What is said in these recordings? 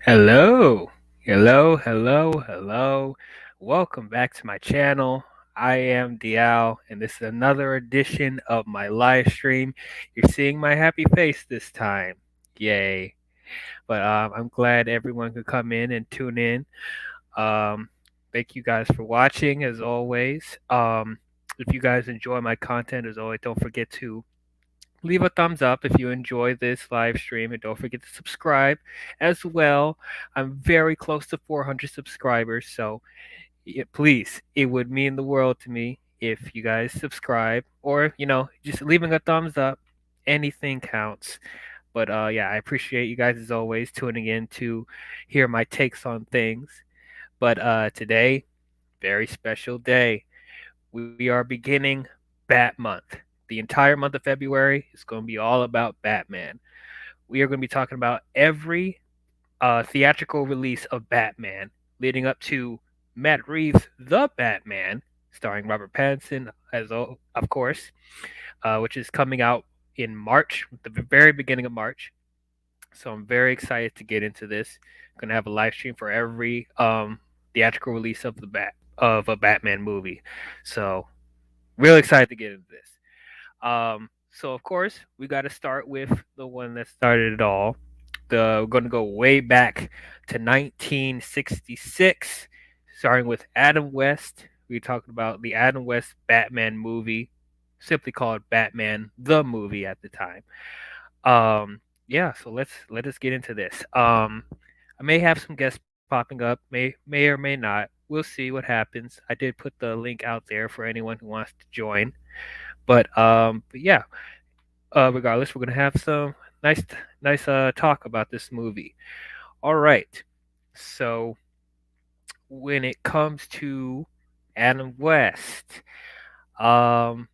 Hello, hello. Welcome back to my channel. I am Dial, and this is another edition of my live stream. You're seeing my happy face this time. Yay. But I'm glad everyone could come in and tune in. Um, Thank you guys for watching, as always. If you guys enjoy my content, as always, don't forget to leave a thumbs up if you enjoy this live stream, and don't forget to subscribe as well. I'm very close to 400 subscribers, so please, it would mean the world to me if you guys subscribe, or just leaving a thumbs up. Anything counts. But yeah, I appreciate you guys as always tuning in to hear my takes on things. But today, very special day. We are beginning Bat Month. The entire month of February is going to be all about Batman. We are going to be talking about every theatrical release of Batman, leading up to Matt Reeves' The Batman, starring Robert Pattinson, of course, which is coming out in March, the very beginning of March. So I'm very excited to get into this. I'm gonna have a live stream for every theatrical release of a Batman movie. So really excited to get into this. So of course we got to start with the one that started it all. We're going to go way back to 1966, starting with Adam West. We're talking about the Adam West Batman movie, simply called Batman the movie at the time. Yeah, so let us get into this. I may have some guests popping up, may or may not. We'll see what happens. I did put the link out there for anyone who wants to join. But yeah, regardless, we're gonna have some nice talk about this movie. All right. So when it comes to Adam West, um,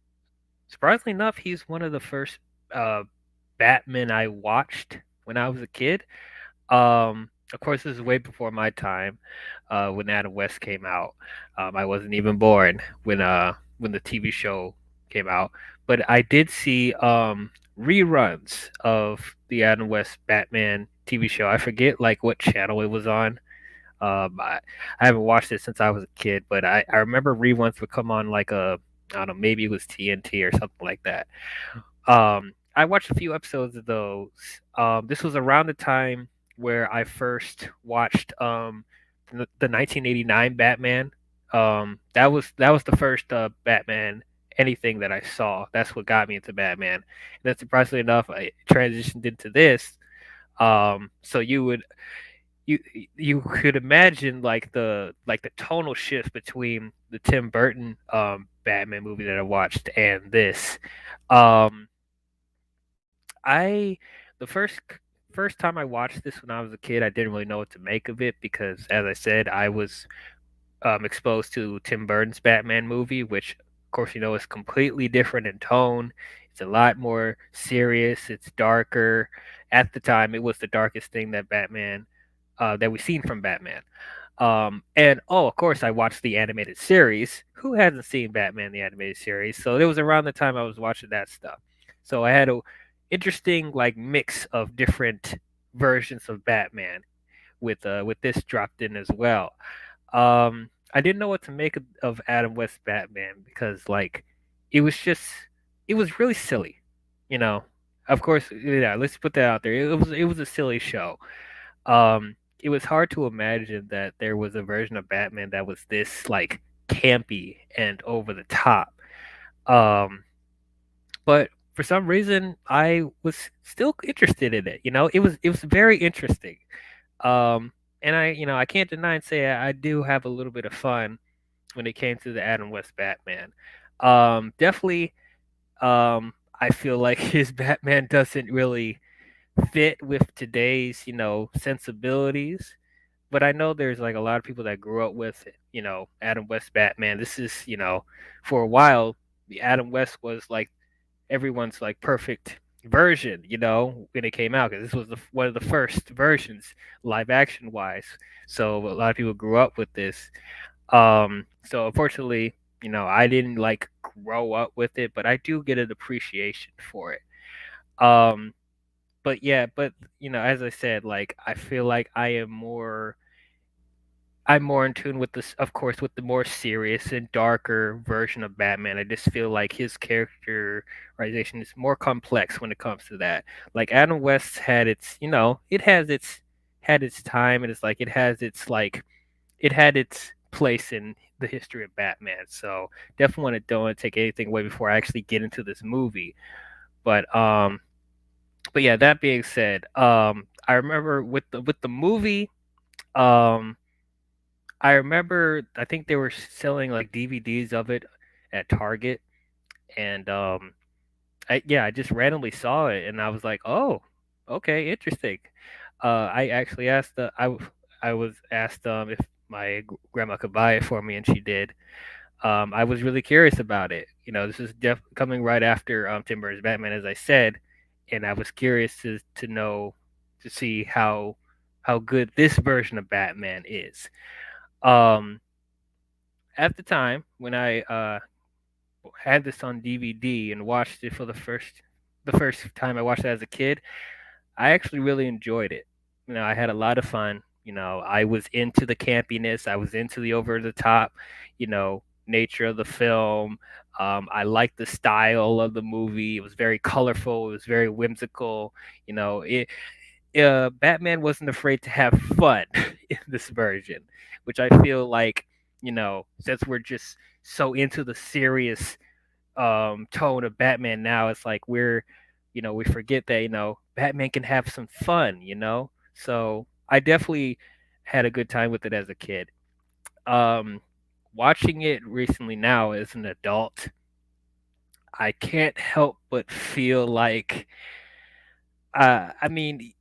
surprisingly enough, he's one of the first uh, Batman I watched when I was a kid. Of course, this is way before my time. When Adam West came out, I wasn't even born when the TV show came out. But I did see reruns of the Adam West Batman TV show. I forget like what channel it was on. I haven't watched it since I was a kid, but I remember reruns would come on like I don't know, maybe it was TNT or something like that. I watched a few episodes of those. This was around the time where I first watched the 1989 Batman. That was the first Batman anything that I saw. That's what got me into Batman. And then surprisingly enough, I transitioned into this. So you you could imagine like the tonal shift between the Tim Burton Batman movie that I watched and this. Um, I the first time I watched this when I was a kid, I didn't really know what to make of it because, as I said, I was exposed to Tim Burton's Batman movie, which, of course, is completely different in tone. It's a lot more serious. It's darker. At the time, it was the darkest thing that we've seen from Batman. And oh, of course, I watched the animated series. Who hasn't seen Batman the animated series? So it was around the time I was watching that stuff. So I had a interesting like mix of different versions of Batman with this dropped in as well. I didn't know what to make of Adam West Batman because like it was just it was really silly, you know. Of course, yeah. Let's put that out there. It was a silly show. It was hard to imagine that there was a version of Batman that was this like campy and over the top. Um, but for some reason, I was still interested in it. It was very interesting. Um, and I can't deny and say I do have a little bit of fun when it came to the Adam West Batman. Definitely, I feel like his Batman doesn't really fit with today's, sensibilities. But I know there's like a lot of people that grew up with, Adam West Batman. This is, for a while, the Adam West was like everyone's like perfect version, when it came out because this was one of the first versions, live action wise. So a lot of people grew up with this. So unfortunately, I didn't like grow up with it, but I do get an appreciation for it. Um, but yeah, but as I said, like I feel like I'm more in tune with this, of course, with the more serious and darker version of Batman. I just feel like his characterization is more complex when it comes to that. Like Adam West had its, it has its had its time, and it's like it had its place in the history of Batman. So definitely don't want to take anything away before I actually get into this movie. But yeah, that being said, I remember with the movie, um I remember I think they were selling like DVDs of it at Target, and I just randomly saw it and I was like, "Oh, okay, interesting." I actually asked I was asked if my grandma could buy it for me, and she did. I was really curious about it. This is coming right after Tim Burton's Batman, as I said, and I was curious to know to see how good this version of Batman is. Um, at the time when I had this on DVD and watched it for the first time I watched it as a kid, I actually really enjoyed it. I had a lot of fun. I was into the campiness, I was into the over the top, nature of the film. I liked the style of the movie. It was very colorful. It was very whimsical. Batman wasn't afraid to have fun in this version, which I feel like, since we're just so into the serious tone of Batman now, it's like we forget that, Batman can have some fun, So I definitely had a good time with it as a kid. Um, Watching it recently now as an adult, I can't help but feel like, I mean,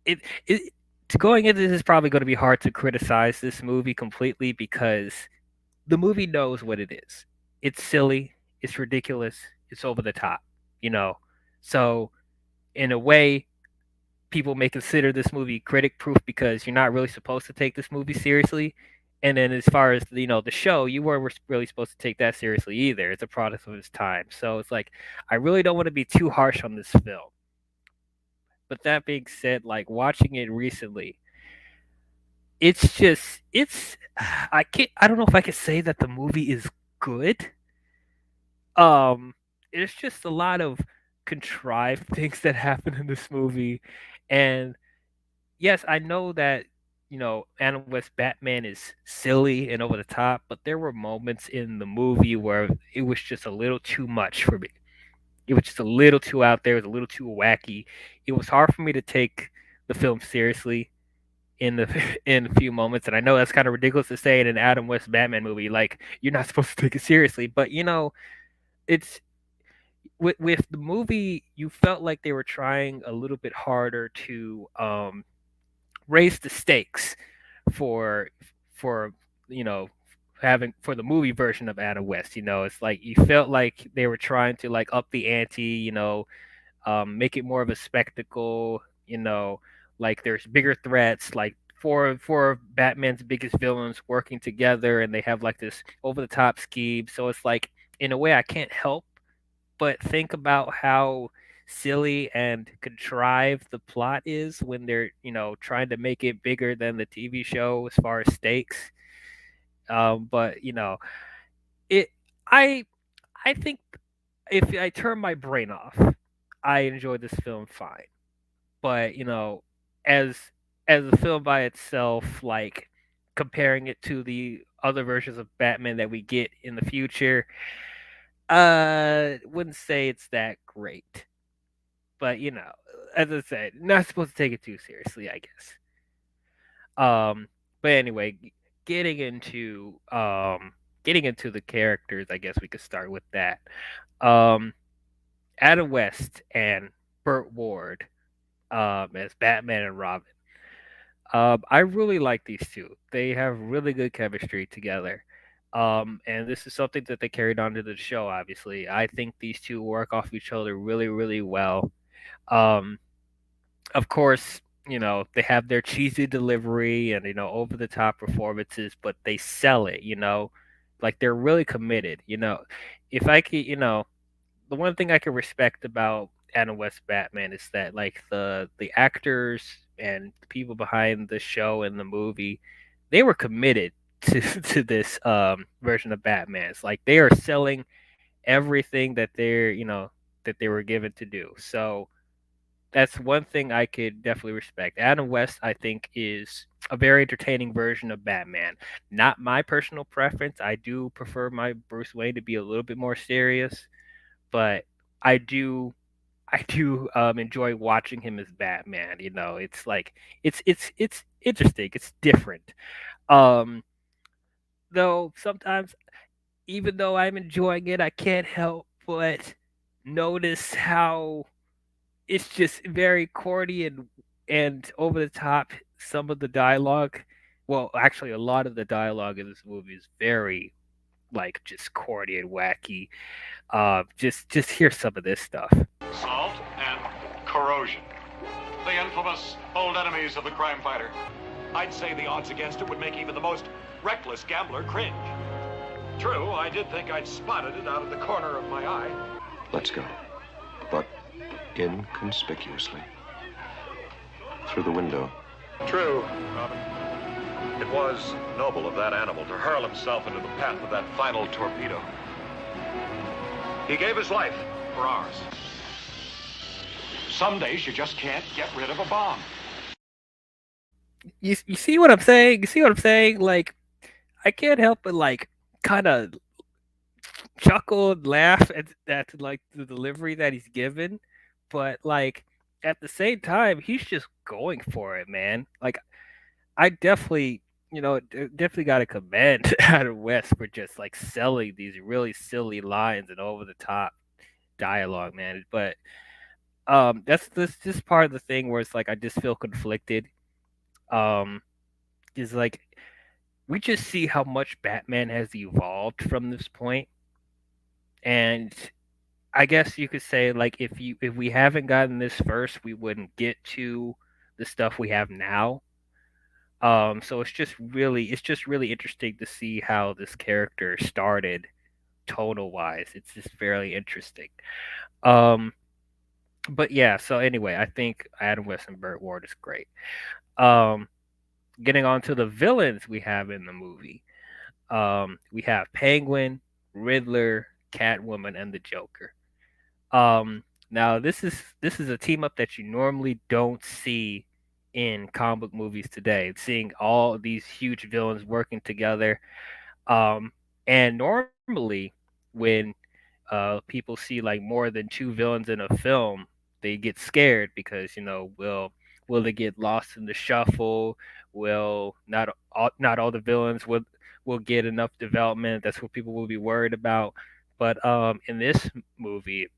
it it going into this is probably going to be hard to criticize this movie completely because the movie knows what it is. It's silly, it's ridiculous, it's over the top, you know. So in a way, people may consider this movie critic proof because you're not really supposed to take this movie seriously. And then as far as the show, you weren't really supposed to take that seriously either. It's a product of its time. So it's like I really don't want to be too harsh on this film. But that being said, like watching it recently, it's I don't know if I could say that the movie is good. Um it's just a lot of contrived things that happen in this movie. And yes, I know that Adam West Batman is silly and over the top, but there were moments in the movie where it was just a little too much for me. It was just a little too out there, it was a little too wacky. It was hard for me to take the film seriously in the in a few moments, and I know that's kind of ridiculous to say in an Adam West Batman movie. Like you're not supposed to take it seriously, but it's with the movie, you felt like they were trying a little bit harder to raise the stakes for for you know having for the movie version of Adam West. It's like you felt like they were trying to like up the ante. Make it more of a spectacle. Like there's bigger threats, like four of Batman's biggest villains working together, and they have like this over the top scheme. So it's like in a way I can't help but think about how silly and contrived the plot is when they're trying to make it bigger than the TV show as far as stakes. But it I I think if I turn my brain off, I enjoy this film fine. But as a film by itself, like comparing it to the other versions of Batman that we get in the future, wouldn't say it's that great. But as I said, not supposed to take it too seriously, I guess. But anyway, getting into getting into the characters, I guess we could start with that. Um, Adam West and Burt Ward, as Batman and Robin. I really like these two. They have really good chemistry together. And this is something that they carried on to the show. Obviously, I think these two work off each other really, really well. Um, of course, they have their cheesy delivery and over the top performances, but they sell it. Like they're really committed. If I could, the one thing I can respect about Adam West Batman is that like the actors and the people behind the show and the movie, they were committed to to this version of Batman. It's like they are selling everything that that they were given to do. So that's one thing I could definitely respect. Adam West, I think, is a very entertaining version of Batman. Not my personal preference. I do prefer my Bruce Wayne to be a little bit more serious, but I do enjoy watching him as Batman. It's like it's interesting. It's different. Um, though sometimes, even though I'm enjoying it, I can't help but notice how it's just very corny and over the top. Some of the dialogue, well, actually, a lot of the dialogue in this movie is very like just corny and wacky. Just hear some of this stuff. Salt and corrosion. The infamous old enemies of the crime fighter. I'd say the odds against it would make even the most reckless gambler cringe. True, I did think I'd spotted it out of the corner of my eye. Let's go. But inconspicuously. Through the window. True, Robin. It was noble of that animal to hurl himself into the path of that final torpedo. He gave his life for ours. Some days you just can't get rid of a bomb. You see what I'm saying? You see what I'm saying? Like, I can't help but like kind of chuckle and laugh at like the delivery that he's given, but like at the same time, he's just going for it, man. Like, I definitely, definitely got to commend Adam West for just like selling these really silly lines and over the top dialogue, man. But that's just part of the thing where it's like I just feel conflicted. Um, is like we just see how much Batman has evolved from this point, and I guess you could say like if we haven't gotten this first, we wouldn't get to the stuff we have now. So it's just really interesting to see how this character started tonal wise. It's just very interesting. Um, but yeah, so anyway, I think Adam West and Burt Ward is great. Um, Getting on to the villains we have in the movie. We have Penguin, Riddler, Catwoman, and the Joker. Now this is a team up that you normally don't see in comic book movies today. Seeing all these huge villains working together. Um, and normally when people see like more than two villains in a film, they get scared because will they get lost in the shuffle? Will not all the villains will get enough development? That's what people will be worried about. But in this movie,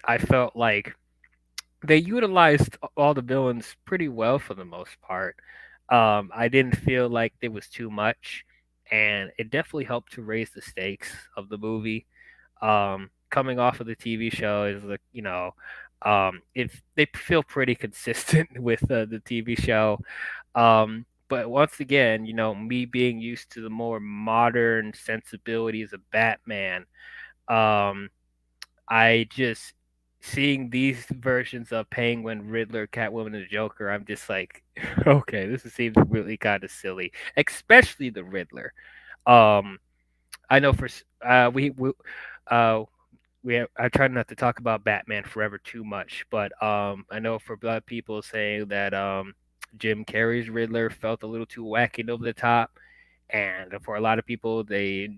I felt like they utilized all the villains pretty well for the most part. I didn't feel like there was too much, and it definitely helped to raise the stakes of the movie. Coming off of the TV show is like if they feel pretty consistent with the TV show. But once again, me being used to the more modern sensibilities of Batman, um, I just seeing these versions of Penguin, Riddler, Catwoman, and Joker, I'm just like, okay, seems really kind of silly, especially the Riddler. Um, I know uh I try not to talk about Batman Forever too much, but I know for a lot of people saying that Jim Carrey's Riddler felt a little too wacky and over the top, and for a lot of people they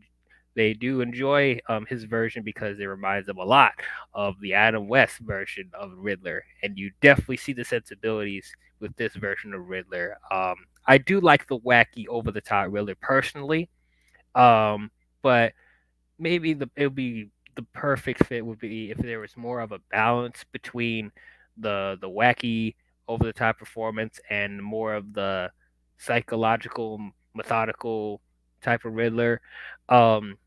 do enjoy his version because it reminds them a lot of the Adam West version of Riddler, and you definitely see the sensibilities with this version of Riddler. I do like the wacky, over the top Riddler personally, but maybe it would be the perfect fit would be if there was more of a balance between the wacky, over the top performance and more of the psychological, methodical type of Riddler. Um,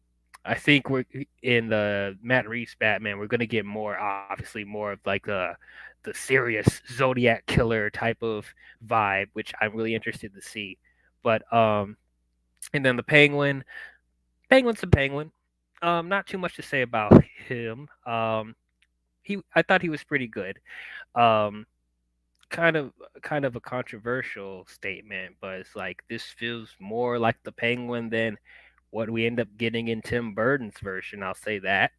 I think we're in the Matt Reeves Batman. We're gonna get more, obviously, more of like the serious Zodiac killer type of vibe, which I'm really interested to see. But and then the Penguin. Penguin's a penguin. Not too much to say about him. I thought he was pretty good. Um, kind of kind of a controversial statement, but it's like this feels more like the Penguin than what we end up getting in Tim Burton's version. I'll say that.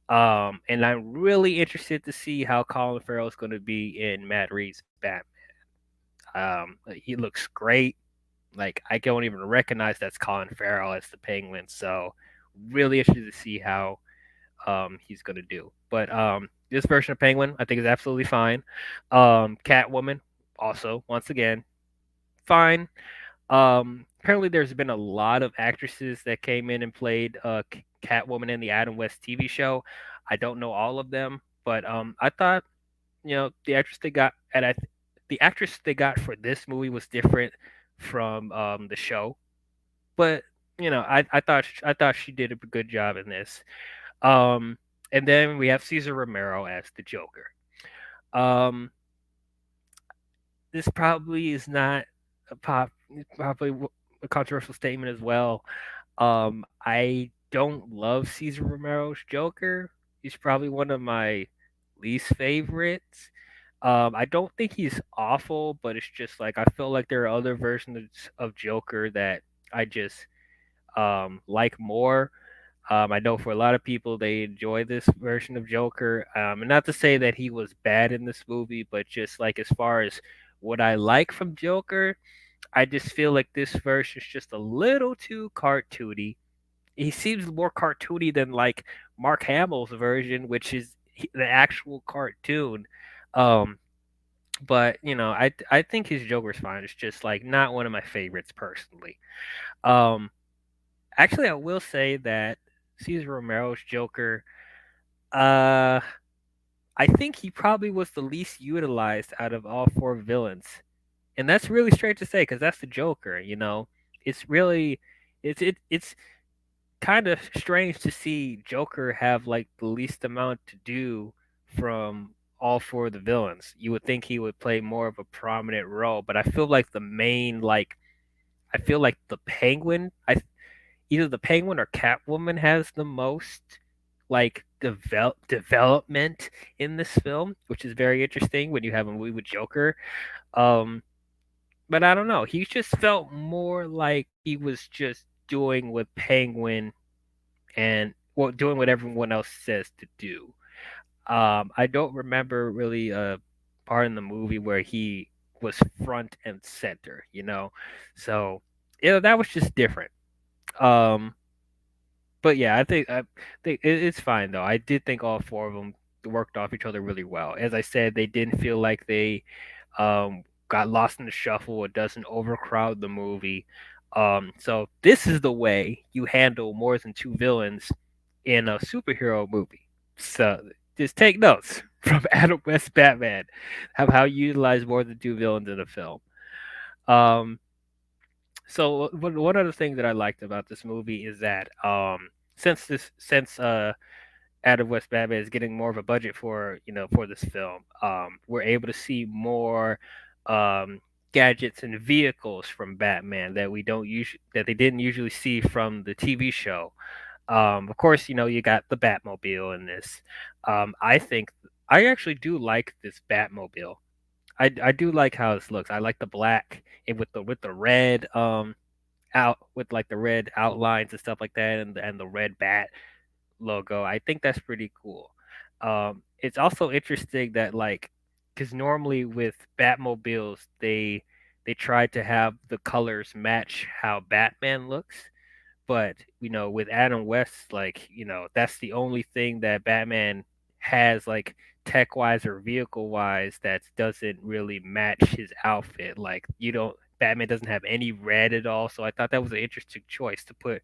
And I'm really interested to see how Colin Farrell is going to be in Matt Reeves' Batman. He looks great. Like I don't even recognize that's Colin Farrell as the Penguin. So really interested to see how he's gonna do. But this version of Penguin, I think, is absolutely fine. Catwoman, also, once again, fine. Apparently, there's been a lot of actresses that came in and played Catwoman in the Adam West TV show. I don't know all of them, but I thought the actress they got, the actress they got for this movie was different from the show. But I thought she did a good job in this. Um, and then we have Cesar Romero as the Joker. Um, this probably is not a probably a controversial statement as well. I don't love Cesar Romero's Joker. He's probably one of my least favorites. I don't think he's awful, but it's just like I feel like there are other versions of Joker that I just like more. I know for a lot of people they enjoy this version of Joker, and not to say that he was bad in this movie, but just like as far as what I like from Joker, I just feel like this version is just a little too cartoony. He seems more cartoony than like Mark Hamill's version, which is the actual cartoon. Um, but I think his Joker's fine. It's just like not one of my favorites personally. Um, Actually, I will say that Cesar Romero's Joker, uh, I think he probably was the least utilized out of all four villains, and that's really strange to say because that's the Joker. It's really, it's kind of strange to see Joker have like the least amount to do from all four of the villains. You would think he would play more of a prominent role, but I feel like I feel like the Penguin. Either the Penguin or Catwoman has the most like development in this film, which is very interesting when you have a movie with Joker. Um, but I don't know. He just felt more like he was just doing what Penguin and well, doing what everyone else says to do. I don't remember really a part in the movie where he was front and center. So that was just different. Um, But yeah, I think it's fine though. I did think all four of them worked off each other really well. As I said, they didn't feel like they got lost in the shuffle. It doesn't overcrowd the movie. So this is the way you handle more than two villains in a superhero movie. So just take notes from Adam West Batman, how you utilize more than two villains in a film. Um, so one of the things that I liked about this movie is that since Adam West Batman is getting more of a budget for this film, we're able to see more um, gadgets and vehicles from Batman that we don't usually that they didn't usually see from the TV show. Of course, you got the Batmobile in this. I think I actually do like this Batmobile. I do like how this looks. I like the black and with the red out with like the red outlines and stuff like that, and the red bat logo. I think that's pretty cool. It's also interesting that like because normally with Batmobiles they try to have the colors match how Batman looks, but with Adam West, like that's the only thing that Batman has like tech wise or vehicle wise that doesn't really match his outfit. Like you don't Batman doesn't have any red at all, so I thought that was an interesting choice to put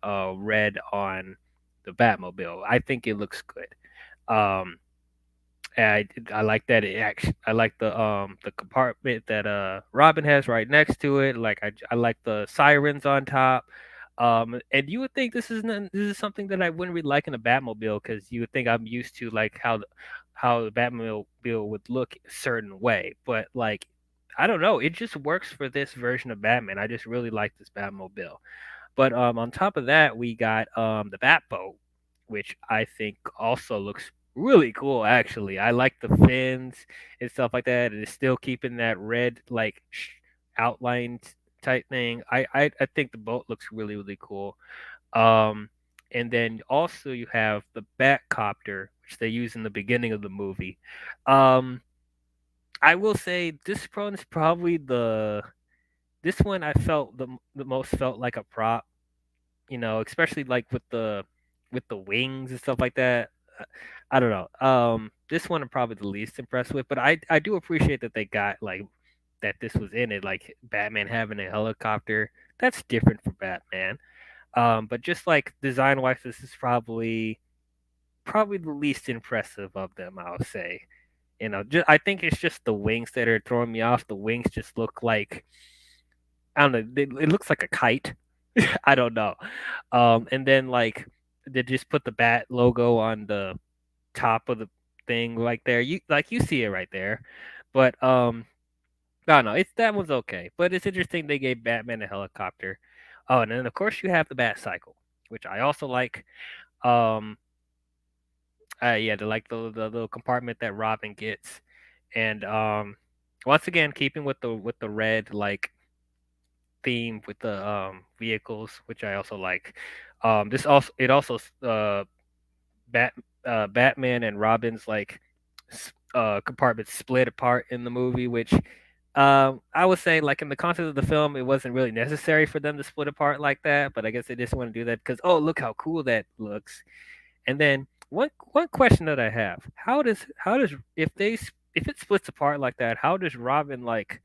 red on the Batmobile. I think it looks good. Um, I like that it actually I like the compartment that Robin has right next to it. Like I like the sirens on top. And you would think this is something that I wouldn't really like in a Batmobile because you would think I'm used to like how the Batmobile would look a certain way, but like I don't know, it just works for this version of Batman. I just really like this Batmobile. But on top of that, we got the Batboat, which I think also looks really cool actually. I like the fins and stuff like that, and it's still keeping that red like outlined type thing. I think the boat looks really really cool. Um, and then also you have the Batcopter, which they use in the beginning of the movie. Um, I will say this one is probably this one I felt the most felt like a prop, especially like with the wings and stuff like that. Uh, I don't know. This one I'm probably the least impressed with, but I do appreciate that they got like that this was in it, like Batman having a helicopter. That's different for Batman. But just like design wise, this is probably the least impressive of them. I'll say. I think it's just the wings that are throwing me off. The wings just look like I don't know. It looks like a kite. I don't know. And then like they just put the bat logo on the top of the thing like there. You see it right there. But I don't know. It's that one's okay. But it's interesting they gave Batman a helicopter. Oh, and then of course you have the Bat Cycle, which I also like. Um yeah, the little compartment that Robin gets. And once again keeping with the red like theme with the vehicles, which I also like. This also it also Bat Batman and Robin's like compartments split apart in the movie, which I would say like in the context of the film, it wasn't really necessary for them to split apart like that. But I guess they just want to do that because oh look how cool that looks. And then one question that I have: how does if it splits apart like that, how does Robin like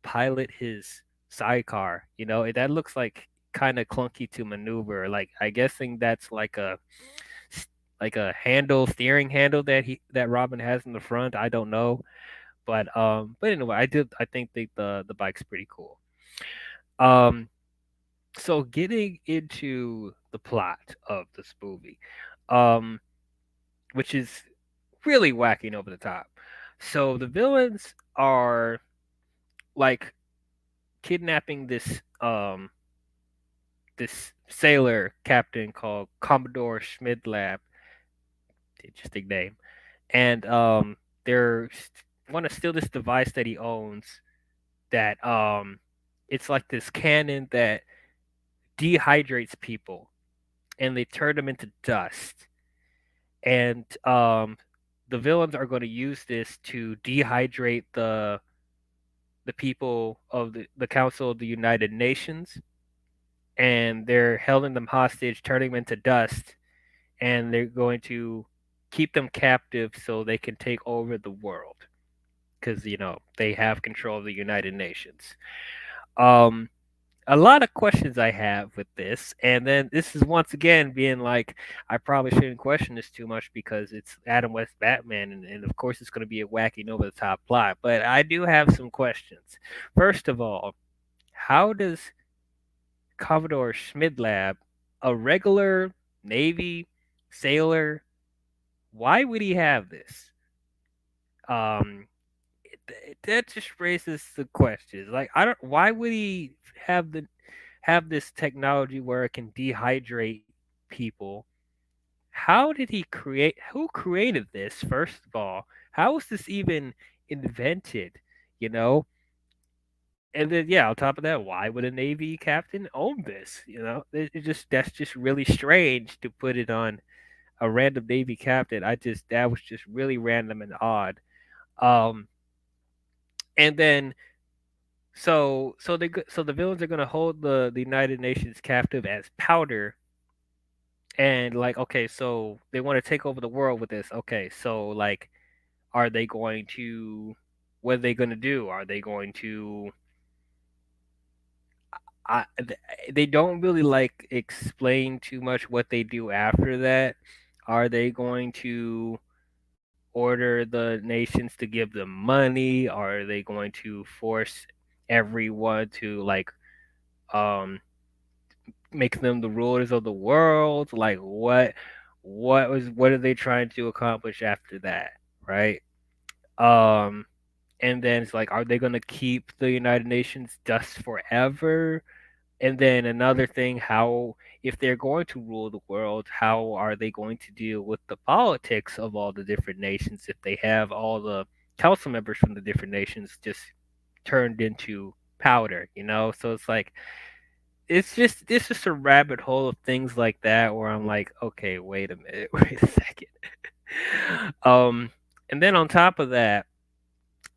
pilot his sidecar? That looks like kind of clunky to maneuver. Like I guessing that's like a handle, steering handle that Robin has in the front. I don't know, but anyway, I think the bike's pretty cool. Um, so getting into the plot of this movie, um, which is really wacky and over the top. So the villains are like kidnapping this sailor captain called Commodore Schmidlab, interesting name, and they're want to steal this device that he owns. That it's like this cannon that dehydrates people, and they turn them into dust. And the villains are going to use this to dehydrate the people of the Council of the United Nations, and they're holding them hostage, turning them into dust, and they're going to keep them captive so they can take over the world because they have control of the United Nations. Um, a lot of questions I have with this, and then this is once again being like, I probably shouldn't question this too much because it's Adam West Batman, and of course it's going to be a wacky and over the top plot. But I do have some questions. First of all, how does Commodore Schmidlab, a regular Navy sailor, why would he have this? Um, that just raises the questions. Like, I don't. Why would he have this technology where it can dehydrate people? How did he create? Who created this? First of all, how was this even invented? You know, and then yeah, on top of that, why would a Navy captain own this? It just that's just really strange to put it on a random Navy captain. That was just really random and odd. Um, and then so the villains are gonna hold the United Nations captive as powder, and like okay, so they want to take over the world with this. Okay, so like, are they going to? What are they gonna do? Are they going to? They don't really like explain too much what they do after that. Are they going to order the nations to give them money? Are they going to force everyone to like um make them the rulers of the world? Like what are they trying to accomplish after that, right? Um and then it's like, are they gonna keep the United Nations dust forever? And then another thing, how if they're going to rule the world, how are they going to deal with the politics of all the different nations if they have all the council members from the different nations just turned into powder, you know? So it's like it's just a rabbit hole of things like that where I'm like, okay, wait a minute, wait a second. And then on top of that,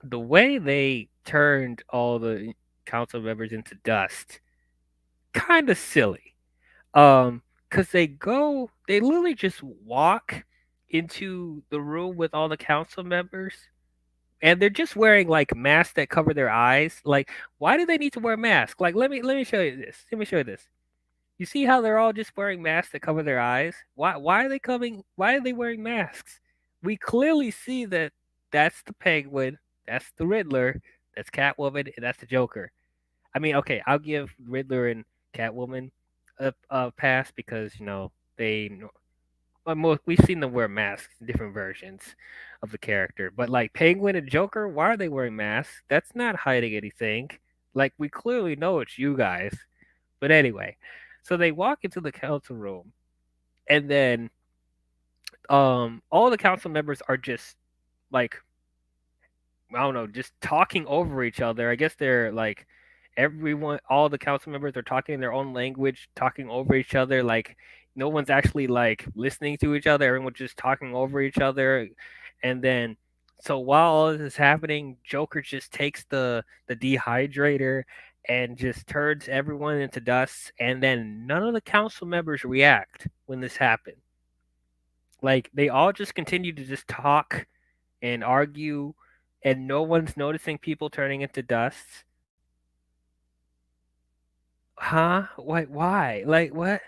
the way they turned all the council members into dust, kind of silly. Cause they literally just walk into the room with all the council members, and they're just wearing like masks that cover their eyes. Like, why do they need to wear masks? Like, let me show you this. Let me show you this. You see how they're all just wearing masks that cover their eyes? Why are they coming? Why are they wearing masks? We clearly see that that's the Penguin, that's the Riddler, that's Catwoman, and that's the Joker. I mean, okay, I'll give Riddler and Catwoman a pass because we've seen them wear masks in different versions of the character. But like Penguin and Joker, why are they wearing masks? That's not hiding anything. Like we clearly know it's you guys. But anyway, so they walk into the council room, and then all the council members are just like I don't know, just talking over each other. I guess they're like everyone, all the council members are talking in their own language, talking over each other. Like no one's actually like listening to each other. Everyone's just talking over each other. And then, so while all this is happening, Joker just takes the dehydrator and just turns everyone into dust. And then none of the council members react when this happened. Like they all just continue to just talk and argue, and no one's noticing people turning into dust. Huh? Why? Like what?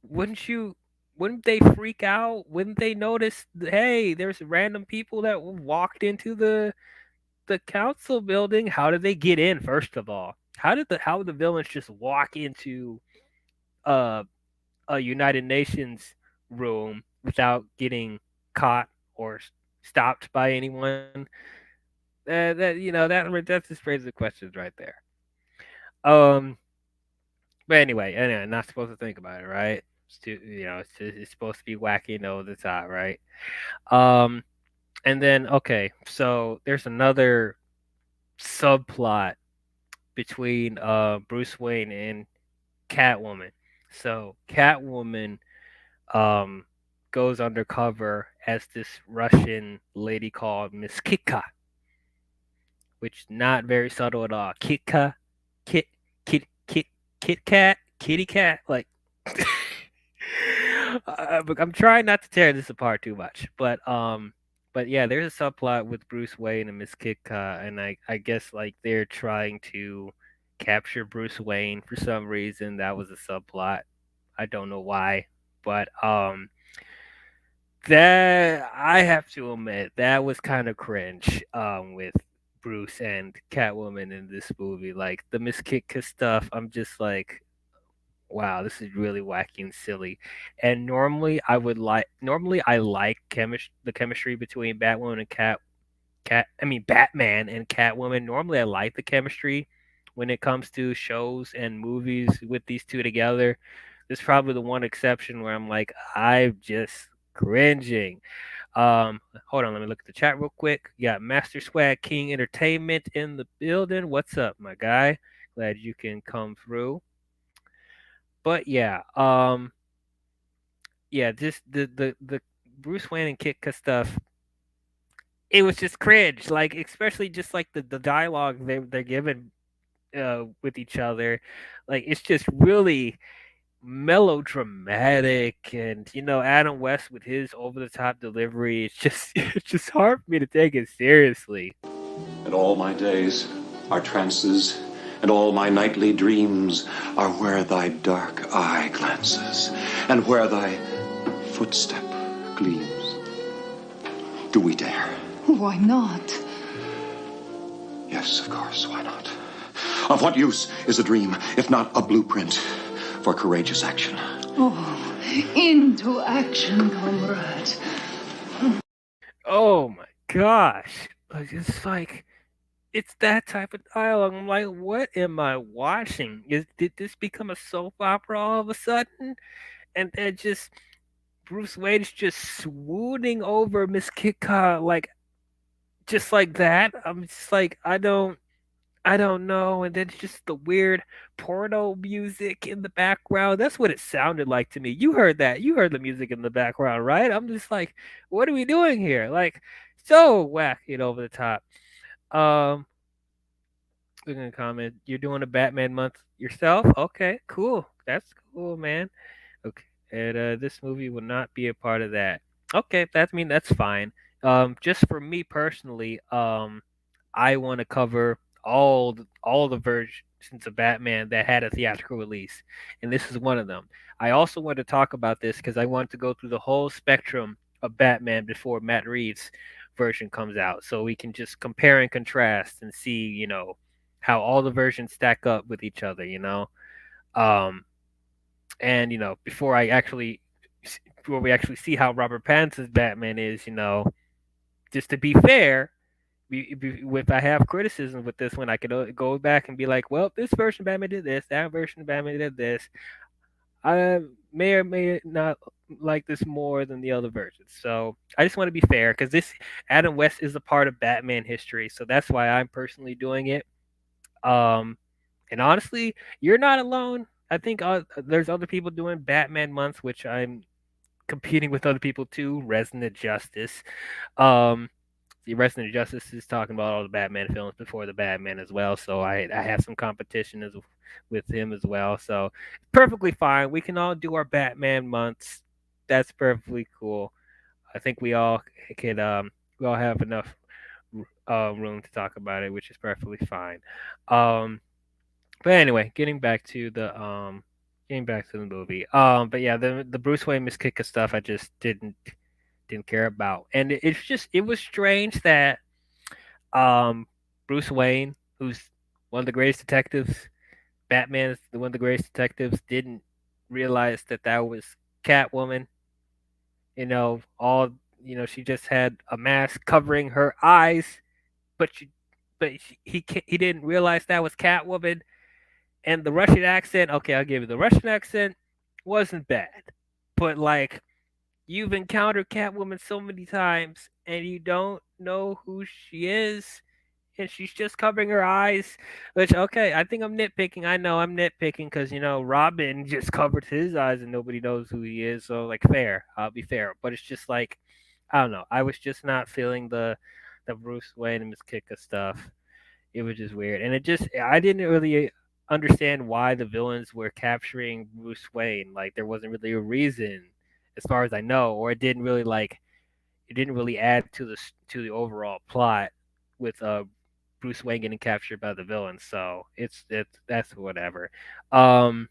Wouldn't you wouldn't they freak out? Wouldn't they notice, hey, there's random people that walked into the council building? How did they get in first of all? How did the villains just walk into uh, a United Nations room without getting caught or stopped by anyone? That just raises the questions right there. Um, but anyway, not supposed to think about it, right? It's supposed to be wacky and over the top, right? Um, and then okay, so there's another subplot between Bruce Wayne and Catwoman. So Catwoman um goes undercover as this Russian lady called Miss Kika, which not very subtle at all. Kika, Kit, Kit, Kit Kat, Kitty Cat, like. But I'm trying not to tear this apart too much, but yeah, there's a subplot with Bruce Wayne and Miss Kitka, and I guess like they're trying to capture Bruce Wayne for some reason. That was a subplot. I don't know why, but that I have to admit that was kind of cringe. With Bruce and Catwoman in this movie, like the Miss Kitka stuff, I'm just like, wow, this is really wacky and silly. And normally I like the chemistry between Batwoman and Batman and Catwoman. Normally I like the chemistry when it comes to shows and movies with these two together. This is probably the one exception where I'm like, I'm just cringing. Hold on, let me look at the chat real quick. You got Master Swag King Entertainment in the building. What's up, my guy? Glad you can come through. But yeah, just the Bruce Wayne and Kitka stuff. It was just cringe, like especially just like the dialogue they're given with each other, like it's just really melodramatic, and Adam West with his over the top delivery. It's just it's just hard for me to take it seriously. And all my days are trances, and all my nightly dreams are where thy dark eye glances, and where thy footstep gleams. Do we dare? Why not? Yes, of course, why not? Of what use is a dream, if not a blueprint for courageous action? Oh, into action, comrade. Oh my gosh. It's like it's that type of dialogue. I'm like, what am I watching? Did this become a soap opera all of a sudden? And then just Bruce Wayne is just swooning over Miss Kitka like just like that. I'm just like, I don't know. And then just the weird porno music in the background. That's what it sounded like to me. You heard that. You heard the music in the background, right? I'm just like, what are we doing here? Like, so wacky and over the top. Um, we're gonna comment. You're doing a Batman month yourself? Okay, cool. That's cool, man. Okay, and this movie will not be a part of that. Okay, that's fine. Just for me personally, I want to cover all the versions of Batman that had a theatrical release, and this is one of them. I also want to talk about this because I want to go through the whole spectrum of Batman before Matt Reeves' version comes out, so we can just compare and contrast and see, how all the versions stack up with each other. Um, and before we actually see how Robert Pattinson's Batman is, just to be fair, if I have criticism with this one, I could go back and be like, well, this version of Batman did this, that version of Batman did this. I may or may not like this more than the other versions. So I just want to be fair because this Adam West is a part of Batman history, so that's why I'm personally doing it. Um, and honestly, you're not alone. I think there's other people doing Batman months, which I'm competing with other people too. Resident Justice. Um, the Resident Justice is talking about all the Batman films before the Batman as well. So I have some competition with him as well. So perfectly fine. We can all do our Batman months. That's perfectly cool. I think we all have enough room to talk about it, which is perfectly fine. Um, but anyway, getting back to the movie. But yeah, the Bruce Wayne Miss Kicka stuff I just didn't care about, and it was strange that um Bruce Wayne, who's one of the greatest detectives, Batman is one of the greatest detectives, didn't realize that was Catwoman. All she just had a mask covering her eyes, but he didn't realize that was Catwoman. And the Russian accent, okay, I'll give you the Russian accent wasn't bad, but like you've encountered Catwoman so many times and you don't know who she is, and she's just covering her eyes. Which okay, I think I'm nitpicking. I know I'm nitpicking because Robin just covered his eyes and nobody knows who he is. So like fair, I'll be fair. But it's just like I don't know. I was just not feeling the Bruce Wayne and Miss Kicka stuff. It was just weird, and I didn't really understand why the villains were capturing Bruce Wayne. Like there wasn't really a reason, as far as I know, or it didn't really add to the overall plot with Bruce Wayne getting captured by the villains. So that's whatever. Um,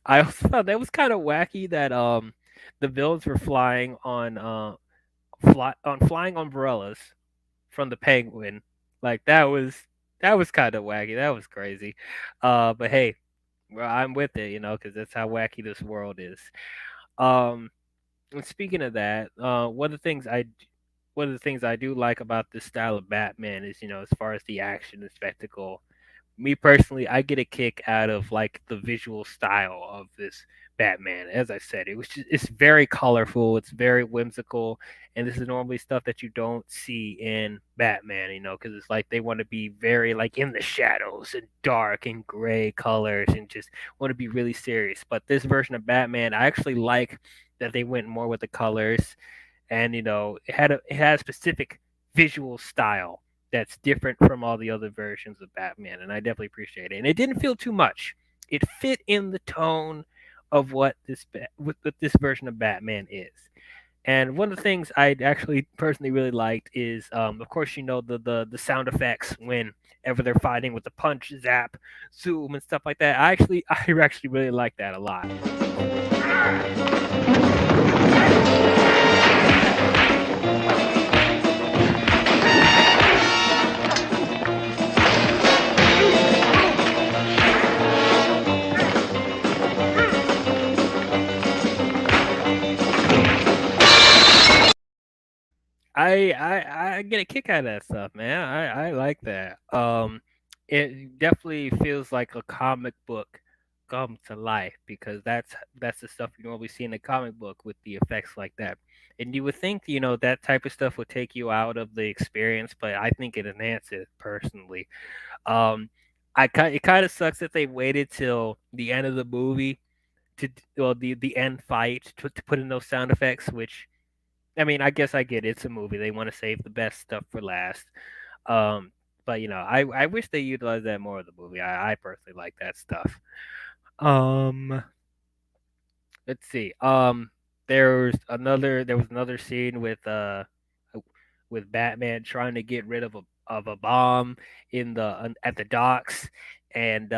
I also thought that was kind of wacky that the villains were flying umbrellas from the Penguin. Like that was kind of wacky. That was crazy. But hey, well, I'm with it, because that's how wacky this world is. Um, and speaking of that, one of the things I do like about this style of Batman is, as far as the action and spectacle, me personally, I get a kick out of like the visual style of this Batman. As I said, it's very colorful, it's very whimsical, and this is normally stuff that you don't see in Batman, because it's like they want to be very like in the shadows and dark and gray colors and just want to be really serious. But this version of Batman, I actually like that they went more with the colors, and it had a specific visual style that's different from all the other versions of Batman, and I definitely appreciate it. And it didn't feel too much. It fit in the tone of what what this version of Batman is. And one of the things I actually personally really liked is, of course, the sound effects whenever they're fighting with the punch, zap, zoom, and stuff like that. I actually really like that a lot. I get a kick out of that stuff, man. I like that. It definitely feels like a comic book come to life because that's the stuff you normally see in a comic book with the effects like that. And you would think, that type of stuff would take you out of the experience, but I think it enhances it personally. Um, it kind of sucks that they waited till the end of the movie to well the end fight to put in those sound effects, which I mean, I guess I get it. It's a movie. They want to save the best stuff for last. Um, but I wish they utilized that more of the movie. I personally like that stuff. Um, let's see. There was another scene with Batman trying to get rid of a bomb at the docks, and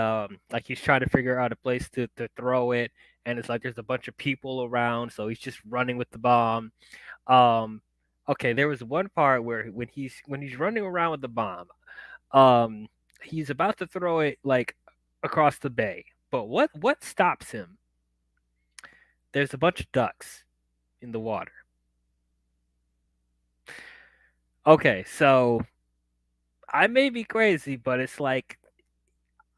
like he's trying to figure out a place to throw it, and it's like there's a bunch of people around, so he's just running with the bomb. Um, okay, there was one part where when he's running around with the bomb, um, he's about to throw it like across the bay. But what stops him? There's a bunch of ducks in the water. Okay, so I may be crazy, but it's like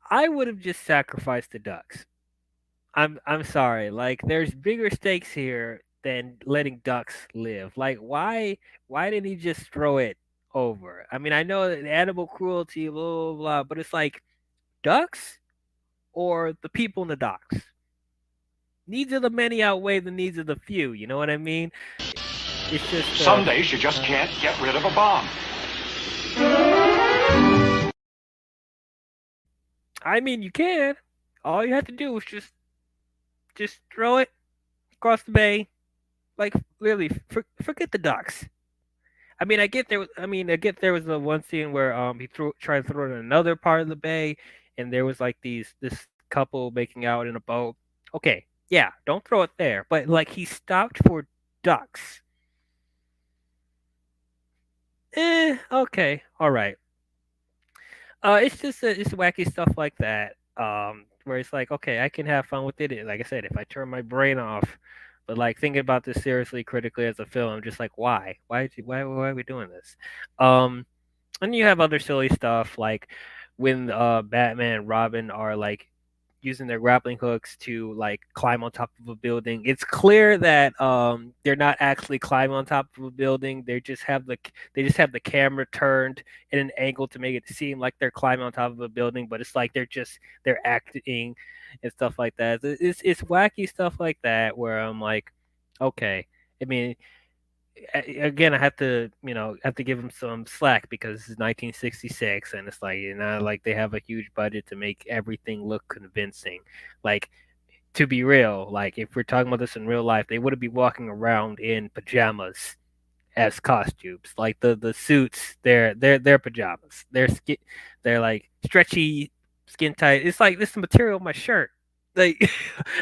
I would have just sacrificed the ducks. I'm sorry. Like there's bigger stakes here than letting ducks live. Like why didn't he just throw it over? I mean, I know that animal cruelty, blah blah blah, but it's like ducks or the people in the docks. Needs of the many outweigh the needs of the few. You know what I mean? It's just Some days you just can't get rid of a bomb. I mean, you can. All you have to do is just throw it across the bay. Like literally, forget the ducks. I mean, I get there was the one scene where he tried to throw it in another part of the bay, and there was like this couple making out in a boat. Okay, yeah, don't throw it there. But like he stopped for ducks. Okay, all right. It's just it's wacky stuff like that. Where it's like, okay, I can have fun with it. Like I said, if I turn my brain off, but like thinking about this seriously, critically as a film, I'm just like, why? Why are we doing this? Um, and you have other silly stuff like when Batman and Robin are like using their grappling hooks to like climb on top of a building. It's clear that they're not actually climbing on top of a building. They just have the camera turned in an angle to make it seem like they're climbing on top of a building, but it's like they're acting and stuff like that. It's wacky stuff like that where I'm like, okay. I mean, again, I have to give them some slack because it's 1966, and it's like like they have a huge budget to make everything look convincing. Like to be real, like if we're talking about this in real life, they wouldn't be walking around in pajamas as costumes. Like the suits, they're pajamas. They're like stretchy, skin tight. It's like this is the material of my shirt. Like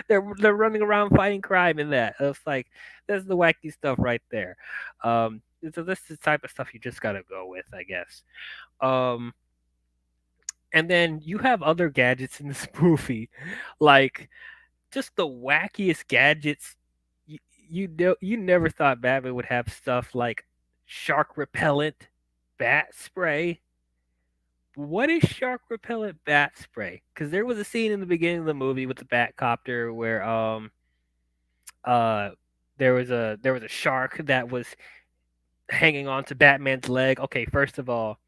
they're running around fighting crime in that. It's like that's the wacky stuff right there. So this is the type of stuff you just gotta go with, I guess. Um, and then you have other gadgets in this movie, like just the wackiest gadgets. You never thought Batman would have stuff like shark repellent bat spray. What is shark repellent bat spray? Because there was a scene in the beginning of the movie with the bat copter where uh there was a shark that was hanging on to Batman's leg. Okay, first of all,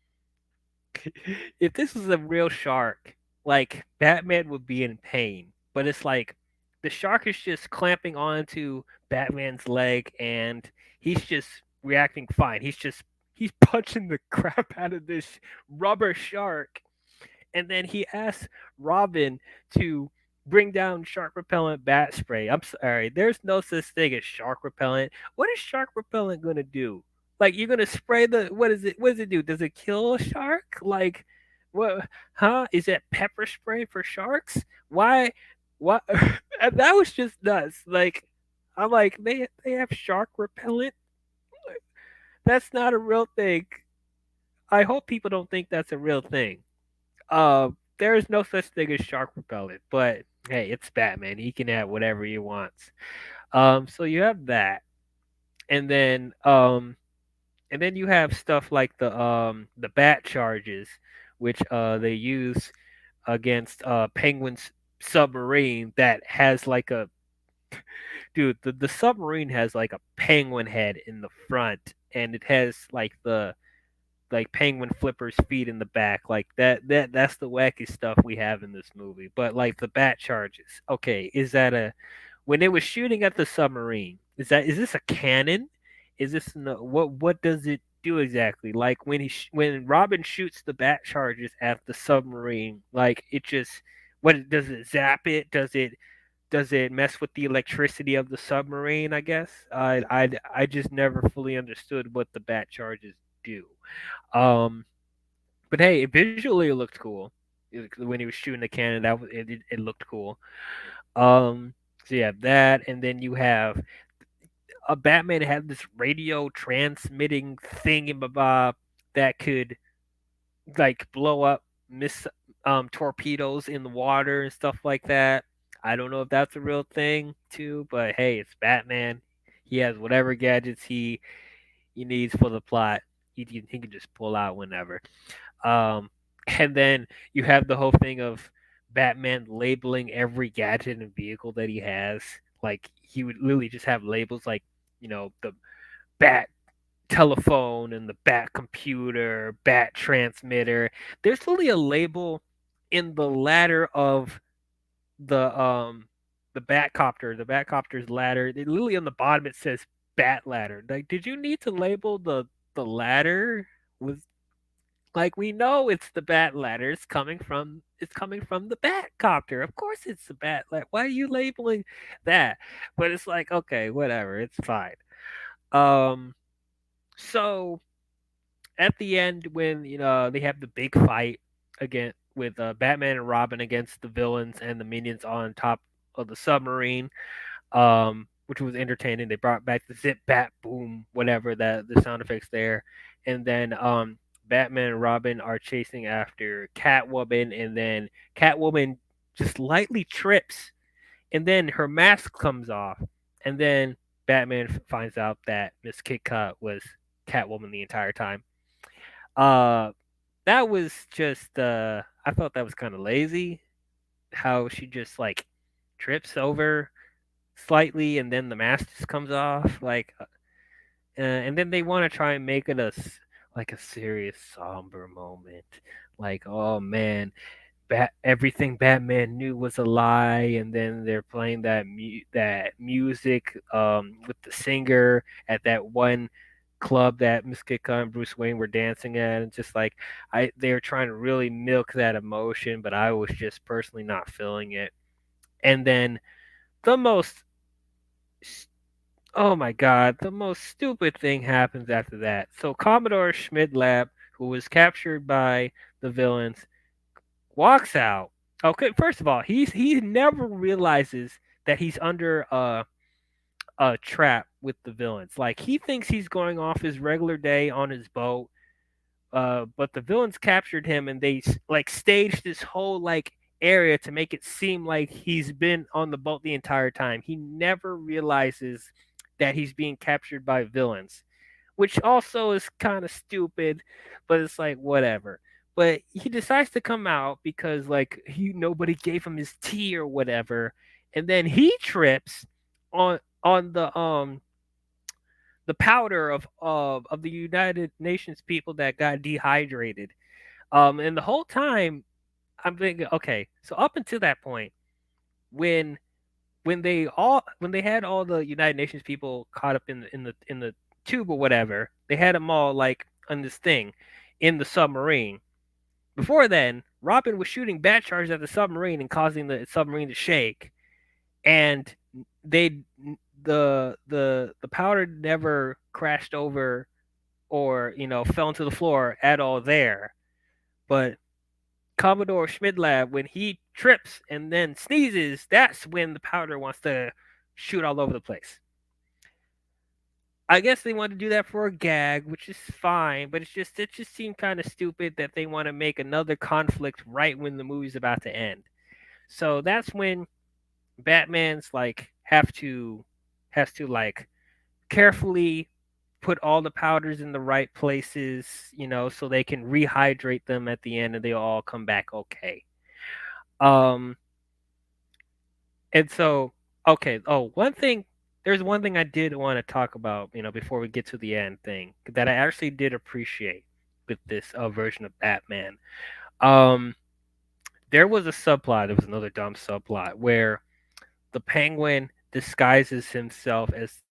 if this was a real shark, like Batman would be in pain. But it's like the shark is just clamping onto Batman's leg and he's just reacting fine. He's punching the crap out of this rubber shark. And then he asks Robin to bring down shark repellent bat spray. I'm sorry, there's no such thing as shark repellent. What is shark repellent gonna do? Like you're gonna spray the what is it? What does it do? Does it kill a shark? Like what? Huh? Is that pepper spray for sharks? Why? What? That was just nuts. Like I'm like they have shark repellent. That's not a real thing. I hope people don't think that's a real thing. There is no such thing as shark repellent, but hey, it's Batman. He can have whatever he wants. So you have that, and then and then you have stuff like the bat charges, which they use against Penguin's submarine that has like a dude, the submarine has like a penguin head in the front, and it has like penguin flippers feet in the back. Like that's the wacky stuff we have in this movie. But like the bat charges. Okay, is that a when it was shooting at the submarine? Is this a cannon? Is this no, what does it do exactly? Like when when Robin shoots the bat charges at the submarine, like it just what does it zap it? Does it mess with the electricity of the submarine? I guess I just never fully understood what the bat charges do. Um, but hey, visually it looked cool. When he was shooting the cannon, it looked cool. Um, so you have that, and then you have a Batman had this radio transmitting thing that could like blow up miss torpedoes in the water and stuff like that. I don't know if that's a real thing too, but hey, it's Batman. He has whatever gadgets he needs for the plot. He can just pull out whenever. Um, and then you have the whole thing of Batman labeling every gadget and vehicle that he has. Like he would literally just have labels like, the Bat telephone and the Bat computer, Bat transmitter. There's literally a label in the ladder of the um the Batcopter, the Batcopter's ladder. Literally on the bottom it says Bat ladder. Like, did you need to label the ladder? Was like we know it's the bat ladder. It's coming from the bat copter. Of course it's the bat ladder. Why are you labeling that? But it's like, okay, whatever, it's fine. Um so at the end when they have the big fight again with Batman and Robin against the villains and the minions on top of the submarine, which was entertaining. They brought back the zip, bat, boom, whatever that the sound effects there, and then Batman and Robin are chasing after Catwoman, and then Catwoman just lightly trips, and then her mask comes off, and then Batman finds out that Miss Kitkat was Catwoman the entire time. Uh, that was just I felt that was kind of lazy. How she just like trips over slightly, and then the mask just comes off. And then they want to try and make it like a serious, somber moment. Like, oh man, everything Batman knew was a lie, and then they're playing that music with the singer at that one club that Miss Kika and Bruce Wayne were dancing at, and just like they were trying to really milk that emotion, but I was just personally not feeling it. And then the most oh my god, the most stupid thing happens after that. So Commodore Schmidlap, who was captured by the villains, walks out. Okay, first of all, he never realizes that he's under a trap with the villains. Like he thinks he's going off his regular day on his boat, but the villains captured him and they like staged this whole like area to make it seem like he's been on the boat the entire time. He never realizes that he's being captured by villains, which also is kind of stupid, but it's like whatever. But he decides to come out because like nobody gave him his tea or whatever, and then he trips on the powder of the United Nations people that got dehydrated. And the whole time I'm thinking, okay, so up until that point, when when they had all the United Nations people caught up in the tube or whatever, they had them all like on this thing in the submarine. Before then, Robin was shooting bat charges at the submarine and causing the submarine to shake, and they the powder never crashed over or fell into the floor at all there. But Commodore Schmidlab, when he trips and then sneezes, that's when the powder wants to shoot all over the place. I guess they want to do that for a gag, which is fine, but it just seemed kind of stupid that they want to make another conflict right when the movie's about to end. So that's when Batman's like has to like carefully put all the powders in the right places, so they can rehydrate them at the end and they'll all come back okay. Um, and so, okay. Oh, there's one thing I did want to talk about, before we get to the end thing that I actually did appreciate with this version of Batman. Um, there was a subplot, there was another dumb subplot where the Penguin disguises himself as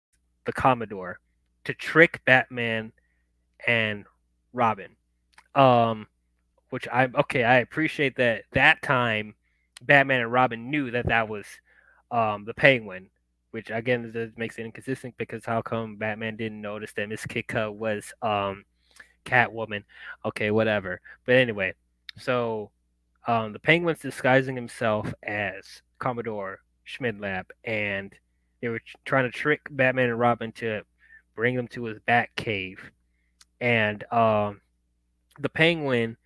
the Commodore to trick Batman and Robin. Um, which I appreciate that time Batman and Robin knew that was the Penguin, which again makes it inconsistent because how come Batman didn't notice that Miss Kitka was Catwoman? Okay, whatever. But anyway, so the Penguin's disguising himself as Commodore Schmidlap, and they were trying to trick Batman and Robin to bring them to his Bat cave, and the Penguin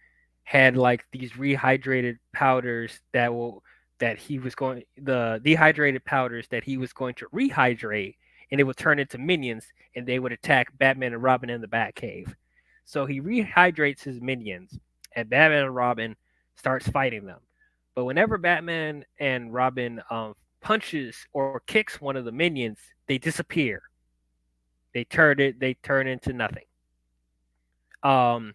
had like these rehydrated powders that he was going the dehydrated powders that he was going to rehydrate, and it would turn into minions and they would attack Batman and Robin in the Batcave. So he rehydrates his minions and Batman and Robin starts fighting them. But whenever Batman and Robin punches or kicks one of the minions, they disappear. They turn into nothing. Um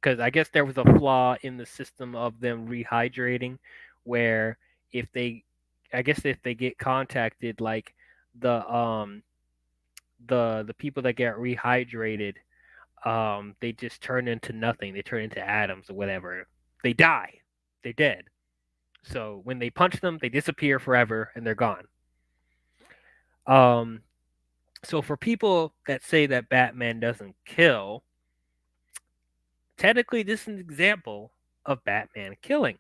because I guess there was a flaw in the system of them rehydrating, where if they, I guess if they get contacted, like the um the people that get rehydrated, they just turn into nothing. They turn into atoms or whatever. They die. They're dead. So when they punch them, they disappear forever and they're gone. Um, so for people that say that Batman doesn't kill, technically this is an example of Batman killing.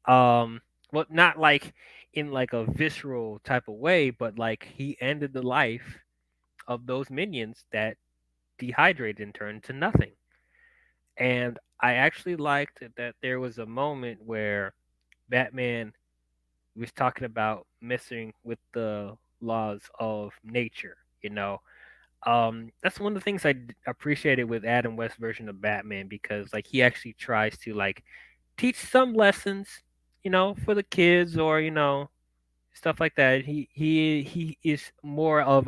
Um, well, not like in like a visceral type of way, but like he ended the life of those minions that dehydrated and turned to nothing. And I actually liked that there was a moment where Batman was talking about messing with the laws of nature, that's one of the things appreciated with Adam West's version of Batman, because like he actually tries to like teach some lessons, for the kids, or stuff like that. He is more of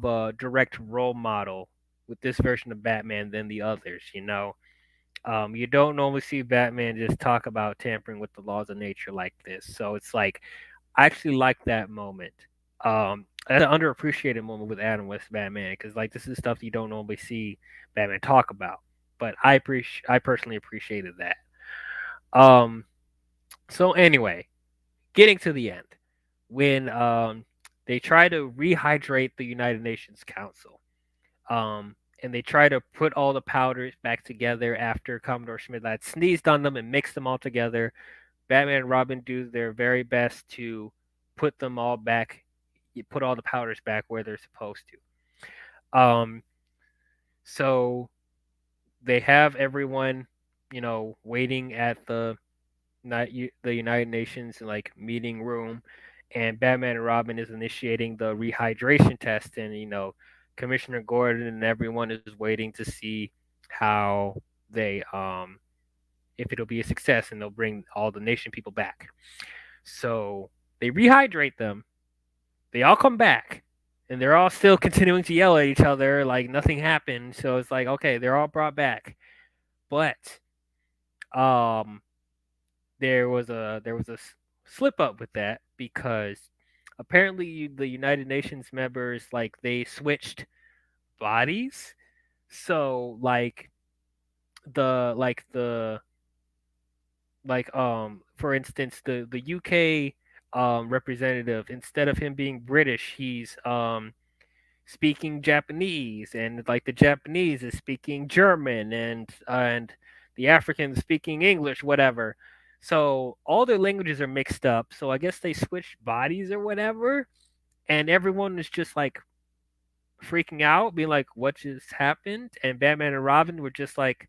a direct role model with this version of Batman than the others. You don't normally see Batman just talk about tampering with the laws of nature like this. So it's like I actually like that moment. That's an underappreciated moment with Adam West Batman, because like this is stuff you don't normally see Batman talk about. But I personally appreciated that. Um, so anyway, getting to the end, when they try to rehydrate the United Nations Council, and they try to put all the powders back together after Commodore Schmidt had sneezed on them and mixed them all together. Batman and Robin do their very best to put them all back, put all the powders back where they're supposed to. So they have everyone, waiting at the United Nations like meeting room, and Batman and Robin is initiating the rehydration test, and Commissioner Gordon and everyone is waiting to see how they if it'll be a success and they'll bring all the nation people back. So they rehydrate them. They all come back, and they're all still continuing to yell at each other like nothing happened. So it's like okay, they're all brought back, but um there was a slip up with that, because apparently the United Nations members like they switched bodies. So the for instance the UK representative, instead of him being British, he's speaking Japanese, and like the Japanese is speaking German, and the Africans speaking English, whatever. So all their languages are mixed up. So I guess they switched bodies or whatever, and everyone is just like freaking out, being like, "What just happened?" And Batman and Robin were just like,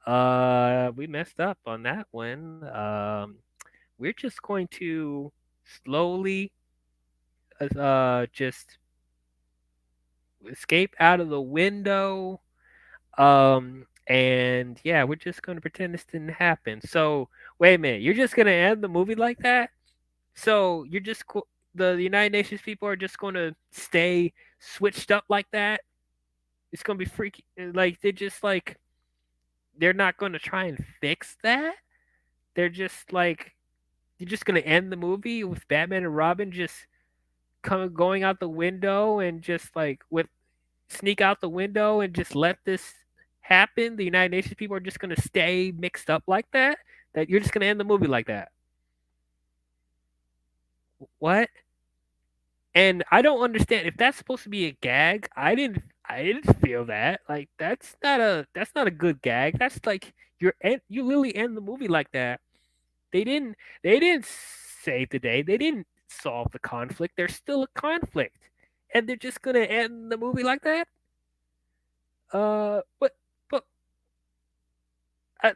we messed up on that one. We're just going to slowly, just escape out of the window. And yeah, we're just gonna pretend this didn't happen. So wait a minute, you're just gonna end the movie like that? So you're just the United Nations people are just gonna stay switched up like that? It's gonna be freaky. Like they're just like they're not gonna try and fix that. They're just like you're just gonna end the movie with Batman and Robin just going out the window and just like with sneak out the window and just let this happen. The United Nations people are just gonna stay mixed up like that. That you're just gonna end the movie like that. What? And I don't understand if that's supposed to be a gag. I didn't feel that. Like that's not a good gag. That's like you literally end the movie like that. They didn't save the day. They didn't solve the conflict. There's still a conflict. And they're just gonna end the movie like that? But uh,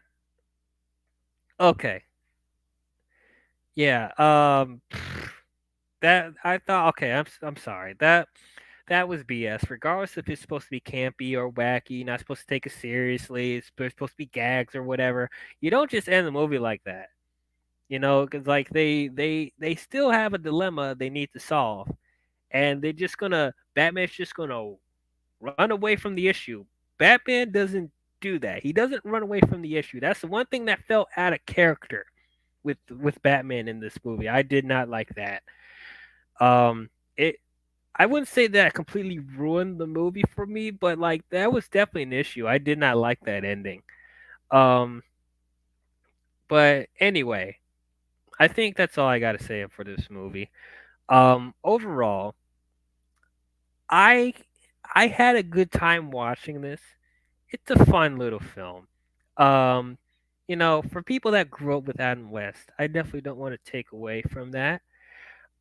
okay. Yeah. That I thought okay, I'm sorry. That was BS. Regardless if it's supposed to be campy or wacky, not supposed to take it seriously, it's supposed to be gags or whatever. You don't just end the movie like that. Because like they still have a dilemma they need to solve, and they're just gonna Batman's just gonna run away from the issue. Batman doesn't do that. He doesn't run away from the issue. That's the one thing that felt out of character with Batman in this movie. I did not like that. It I wouldn't say that completely ruined the movie for me, but like that was definitely an issue. I did not like that ending. Um, but anyway, I think that's all I got to say for this movie. Overall, I I had a good time watching this. It's a fun little film. Um, for people that grew up with Adam West, I definitely don't want to take away from that.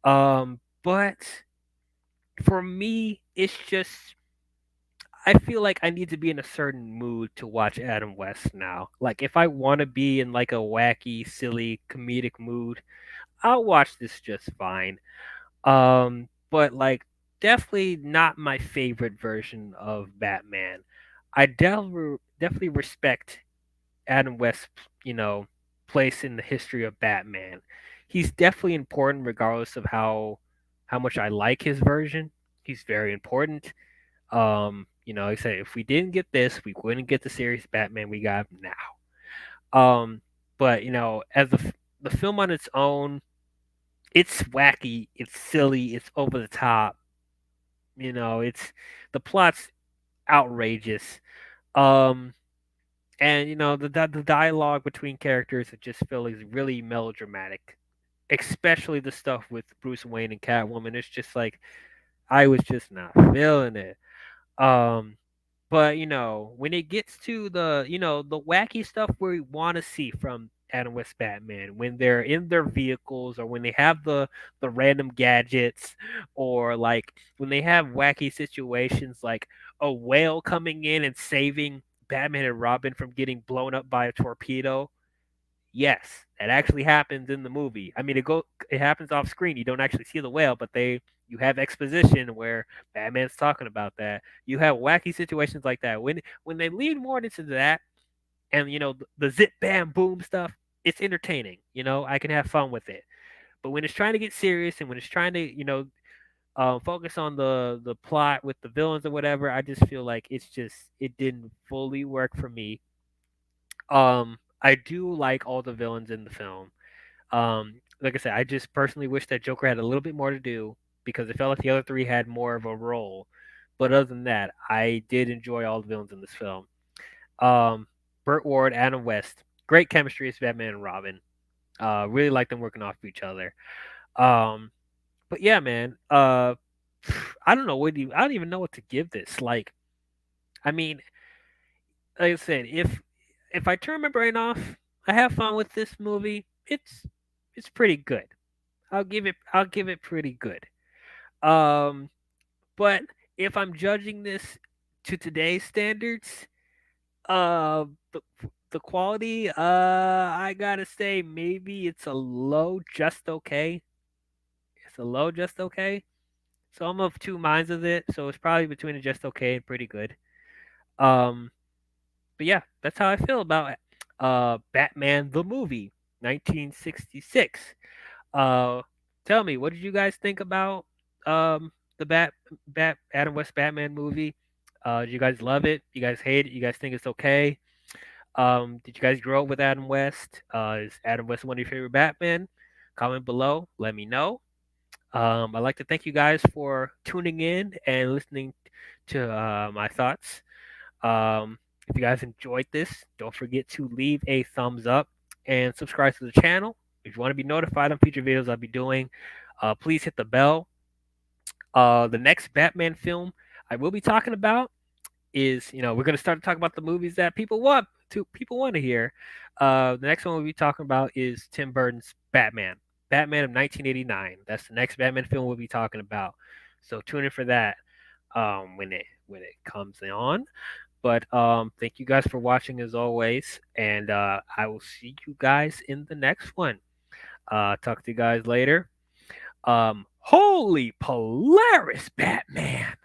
But for me, it's just I feel like I need to be in a certain mood to watch Adam West now. Like if I want to be in like a wacky, silly, comedic mood, I'll watch this just fine. But like definitely not my favorite version of Batman. I definitely respect Adam West's, place in the history of Batman. He's definitely important regardless of how much I like his version. He's very important. Like I said, if we didn't get this, we wouldn't get the series Batman we got now. But as the film on its own, it's wacky, it's silly, it's over the top. It's the plot's outrageous. Um, and the dialogue between characters I just feel is really melodramatic, especially the stuff with Bruce Wayne and Catwoman. It's just like I was just not feeling it. Um, but when it gets to the wacky stuff we want to see from Adam West Batman, when they're in their vehicles or when they have the random gadgets, or like when they have wacky situations like a whale coming in and saving Batman and Robin from getting blown up by a torpedo. Yes, that actually happens in the movie. I mean, it happens off screen. You don't actually see the whale, but you have exposition where Batman's talking about that. You have wacky situations like that. When they lean more into that, and the zip bam boom stuff, it's entertaining. I can have fun with it. But when it's trying to get serious and when it's trying to focus on the plot with the villains or whatever, I just feel like it didn't fully work for me. I do like all the villains in the film. Like I said, I just personally wish that Joker had a little bit more to do because it felt like the other three had more of a role. But other than that, I did enjoy all the villains in this film. Um, Burt Ward, Adam West, great chemistry as Batman and Robin. Really like them working off each other. Um, but yeah, man. I don't know I don't even know what to give this. Like, I mean, like I said, if I turn my brain off, I have fun with this movie. It's pretty good. I'll give it pretty good. Um, but if I'm judging this to today's standards, uh, the, the quality, I gotta say maybe it's a low, just okay. It's a low, just okay. So I'm of two minds of it. So it's probably between a just okay and pretty good. Um, but yeah, that's how I feel about Batman the movie, 1966. Uh, Tell me, what did you guys think about the Bat Adam West Batman movie? Did you guys love it? You guys hate it? You guys think it's okay? Did you guys grow up with Adam West? Is Adam West one of your favorite Batman? Comment below. Let me know. I'd like to thank you guys for tuning in and listening to my thoughts. If you guys enjoyed this, don't forget to leave a thumbs up and subscribe to the channel. If you want to be notified on future videos I'll be doing, please hit the bell. The next Batman film I will be talking about is, we're going to start to talk about the movies that people want to hear. The next one we'll be talking about is Tim Burton's Batman of 1989. That's the next Batman film we'll be talking about. So tune in for that when it comes on. But thank you guys for watching as always, and I will see you guys in the next one. Talk to you guys later. Holy Polaris Batman!